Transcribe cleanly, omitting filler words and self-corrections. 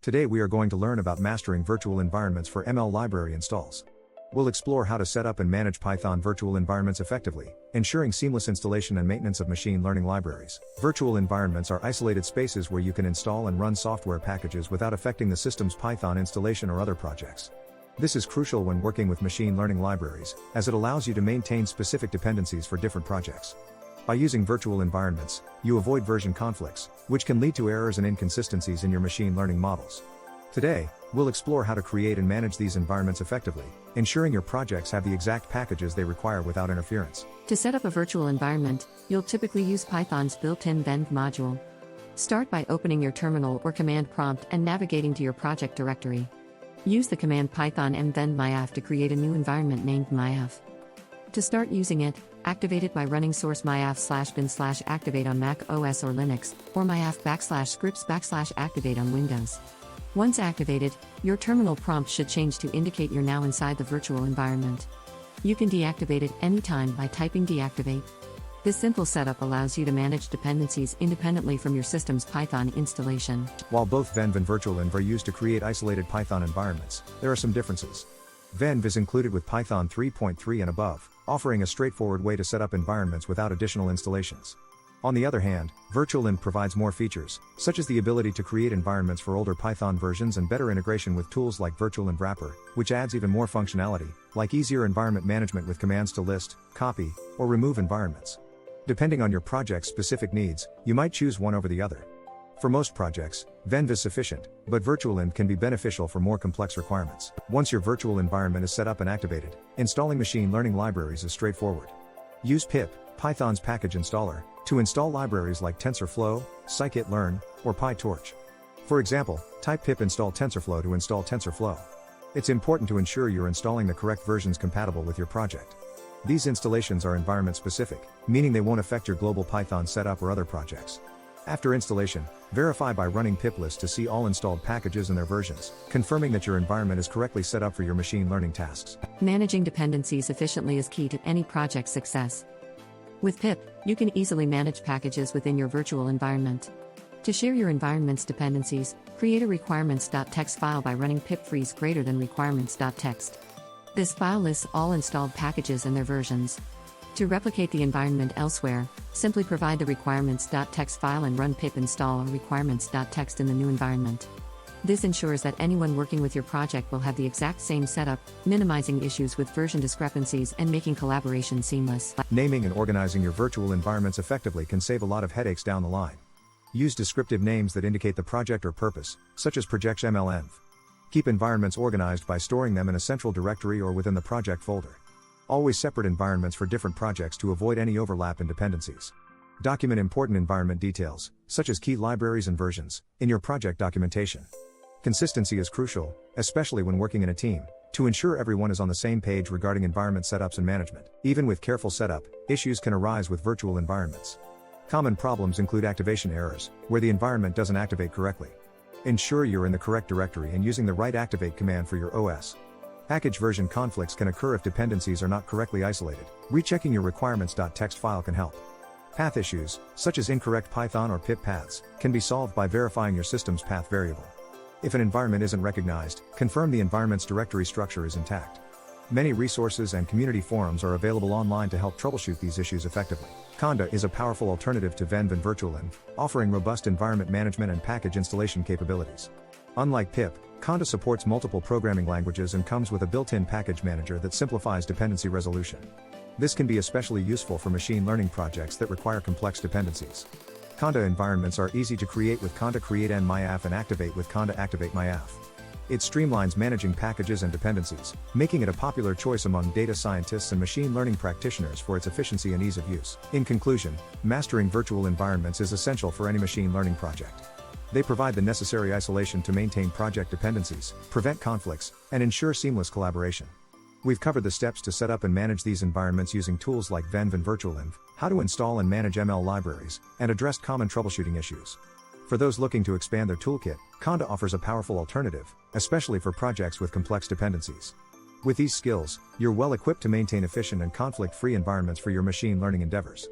Today we are going to learn about mastering virtual environments for ML library installs. We'll explore how to set up and manage Python virtual environments effectively, ensuring seamless installation and maintenance of machine learning libraries. Virtual environments are isolated spaces where you can install and run software packages without affecting the system's Python installation or other projects. This is crucial when working with machine learning libraries, as it allows you to maintain specific dependencies for different projects. By using virtual environments, you avoid version conflicts, which can lead to errors and inconsistencies in your machine learning models. Today, we'll explore how to create and manage these environments effectively, ensuring your projects have the exact packages they require without interference. To set up a virtual environment, you'll typically use Python's built-in venv module. Start by opening your terminal or command prompt and navigating to your project directory. Use the command python venv to create a new environment named myav. To start using it, activate it by running source myav/bin/activate on Mac OS or Linux, or myav/scripts/activate on Windows. Once activated, your terminal prompt should change to indicate you're now inside the virtual environment. You can deactivate it anytime by typing deactivate. This simple setup allows you to manage dependencies independently from your system's Python installation. While both venv and virtualenv are used to create isolated Python environments, there are some differences. Venv is included with Python 3.3 and above, offering a straightforward way to set up environments without additional installations. On the other hand, virtualenv provides more features, such as the ability to create environments for older Python versions and better integration with tools like virtualenv wrapper, which adds even more functionality, like easier environment management with commands to list, copy, or remove environments. Depending on your project's specific needs, you might choose one over the other. For most projects, venv is sufficient, but virtualenv can be beneficial for more complex requirements. Once your virtual environment is set up and activated, installing machine learning libraries is straightforward. Use pip, Python's package installer, to install libraries like TensorFlow, scikit-learn, or PyTorch. For example, type pip install TensorFlow to install TensorFlow. It's important to ensure you're installing the correct versions compatible with your project. These installations are environment-specific, meaning they won't affect your global Python setup or other projects. After installation, verify by running piplist to see all installed packages and their versions, confirming that your environment is correctly set up for your machine learning tasks. Managing dependencies efficiently is key to any project's success. With pip, you can easily manage packages within your virtual environment. To share your environment's dependencies, create a requirements.txt file by running pip freeze greater than requirements.txt. This file lists all installed packages and their versions. To replicate the environment elsewhere, simply provide the requirements.txt file and run pip install or requirements.txt in the new environment. This ensures that anyone working with your project will have the exact same setup, minimizing issues with version discrepancies and making collaboration seamless. Naming and organizing your virtual environments effectively can save a lot of headaches down the line. Use descriptive names that indicate the project or purpose, such as virtualenv. Keep environments organized by storing them in a central directory or within the project folder. Always separate environments for different projects to avoid any overlap in dependencies. Document important environment details, such as key libraries and versions, in your project documentation. Consistency is crucial, especially when working in a team, to ensure everyone is on the same page regarding environment setups and management. Even with careful setup, issues can arise with virtual environments. Common problems include activation errors, where the environment doesn't activate correctly. Ensure you're in the correct directory and using the right activate command for your OS. Package version conflicts can occur if dependencies are not correctly isolated. Rechecking your requirements.txt file can help. Path issues, such as incorrect Python or pip paths, can be solved by verifying your system's path variable. If an environment isn't recognized, confirm the environment's directory structure is intact. Many resources and community forums are available online to help troubleshoot these issues effectively. Conda is a powerful alternative to venv and virtualenv, offering robust environment management and package installation capabilities. Unlike pip, Conda supports multiple programming languages and comes with a built-in package manager that simplifies dependency resolution. This can be especially useful for machine learning projects that require complex dependencies. Conda environments are easy to create with Conda create and myav and activate with Conda activate myav. It streamlines managing packages and dependencies, making it a popular choice among data scientists and machine learning practitioners for its efficiency and ease of use. In conclusion, mastering virtual environments is essential for any machine learning project. They provide the necessary isolation to maintain project dependencies, prevent conflicts, and ensure seamless collaboration. We've covered the steps to set up and manage these environments using tools like venv and virtualenv, how to install and manage ML libraries, and addressed common troubleshooting issues. For those looking to expand their toolkit, Conda offers a powerful alternative, especially for projects with complex dependencies. With these skills, you're well equipped to maintain efficient and conflict-free environments for your machine learning endeavors.